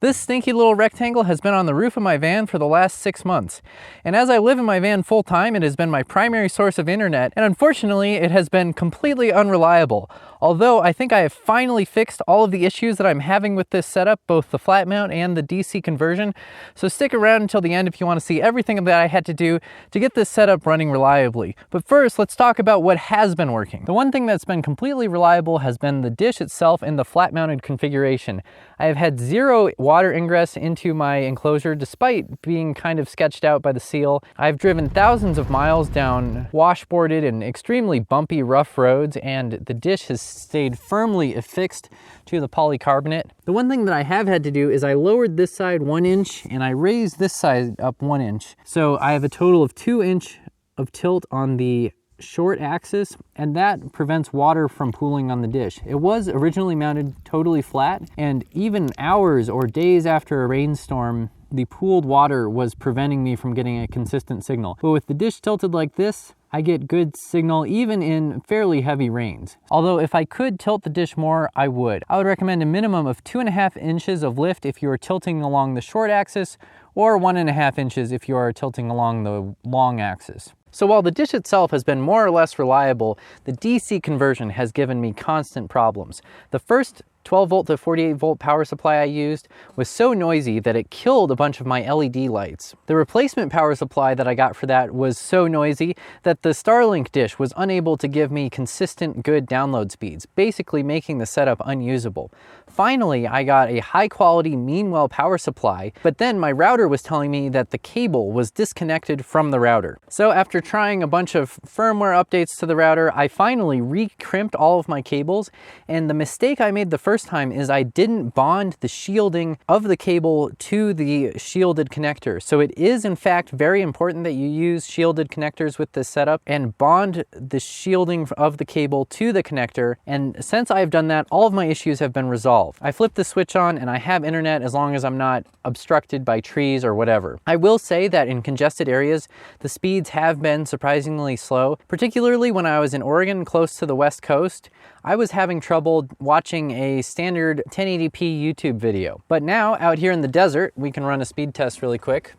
This stinky little rectangle has been on the roof of my van for the last 6 months. And as I live in my van full time, it has been my primary source of internet, and unfortunately it has been completely unreliable. Although I think I have finally fixed all of the issues that I'm having with this setup, both the flat mount and the DC conversion. So stick around until the end if you want to see everything that I had to do to get this setup running reliably. But first, let's talk about what has been working. The one thing that's been completely reliable has been the dish itself in the flat mounted configuration. I have had zero water ingress into my enclosure despite being kind of sketched out by the seal. I've driven thousands of miles down washboarded and extremely bumpy rough roads, and the dish has stayed firmly affixed to the polycarbonate. The one thing that I have had to do is I lowered this side 1 inch and I raised this side up 1 inch. So I have a total of 2 inch of tilt on the short axis, and that prevents water from pooling on the dish. It was originally mounted totally flat, and even hours or days after a rainstorm, the pooled water was preventing me from getting a consistent signal. But with the dish tilted like this, I get good signal even in fairly heavy rains. Although if I could tilt the dish more, I would. I would recommend a minimum of 2.5 inches of lift if you are tilting along the short axis, or 1.5 inches if you are tilting along the long axis. So while the dish itself has been more or less reliable, the DC conversion has given me constant problems. The first 12 volt to 48 volt power supply I used was so noisy that it killed a bunch of my LED lights. The replacement power supply that I got for that was so noisy that the Starlink dish was unable to give me consistent good download speeds, basically making the setup unusable. Finally, I got a high quality Meanwell power supply, but then my router was telling me that the cable was disconnected from the router. So after trying a bunch of firmware updates to the router, I finally re-crimped all of my cables, and the mistake I made the first time is I didn't bond the shielding of the cable to the shielded connector. So it is in fact very important that you use shielded connectors with this setup and bond the shielding of the cable to the connector. And since I've done that, all of my issues have been resolved. I flipped the switch on and I have internet as long as I'm not obstructed by trees or whatever. I will say that in congested areas, the speeds have been surprisingly slow, particularly when I was in Oregon close to the West Coast. I was having trouble watching a standard 1080p YouTube video. But now out here in the desert, we can run a speed test really quick.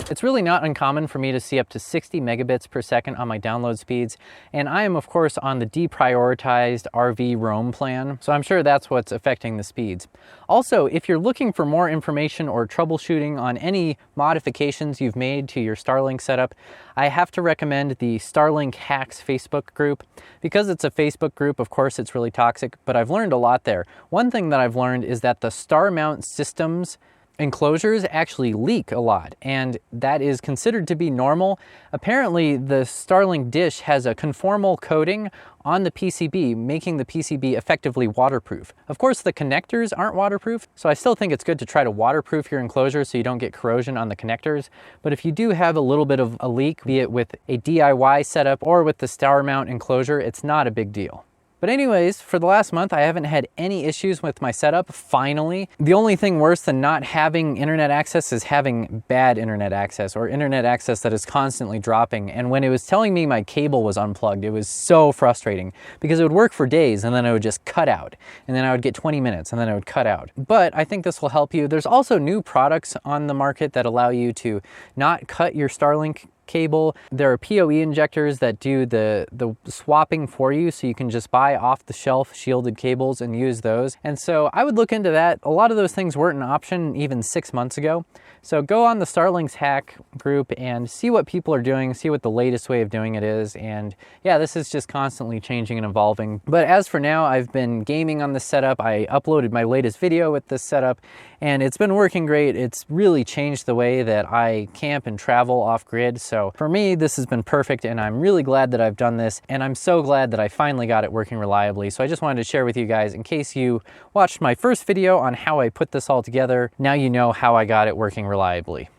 It's really not uncommon for me to see up to 60 megabits per second on my download speeds, and I am of course on the deprioritized RV roam plan, so I'm sure that's what's affecting the speeds. Also, if you're looking for more information or troubleshooting on any modifications you've made to your Starlink setup, I have to recommend the Starlink Hacks Facebook group. Because it's a Facebook group, of course it's really toxic, but I've learned a lot there. One thing that I've learned is that the star mount systems enclosures actually leak a lot, and that is considered to be normal. Apparently, the Starlink dish has a conformal coating on the PCB, making the PCB effectively waterproof. Of course, the connectors aren't waterproof, so I still think it's good to try to waterproof your enclosure so you don't get corrosion on the connectors. But if you do have a little bit of a leak, be it with a DIY setup or with the star mount enclosure, it's not a big deal. But anyways, for the last month, I haven't had any issues with my setup, finally. The only thing worse than not having internet access is having bad internet access, or internet access that is constantly dropping. And when it was telling me my cable was unplugged, it was so frustrating because it would work for days and then it would just cut out. And then I would get 20 minutes and then it would cut out. But I think this will help you. There's also new products on the market that allow you to not cut your Starlink cable. There are PoE injectors that do the swapping for you, so you can just buy off the shelf shielded cables and use those. And so I would look into that. A lot of those things weren't an option even 6 months ago. So go on the Starlink's hack group and see what people are doing, see what the latest way of doing it is. And yeah, this is just constantly changing and evolving. But as for now, I've been gaming on this setup. I uploaded my latest video with this setup and it's been working great. It's really changed the way that I camp and travel off grid. So for me, this has been perfect and I'm really glad that I've done this. And I'm so glad that I finally got it working reliably. So I just wanted to share with you guys in case you watched my first video on how I put this all together. Now you know how I got it working reliably.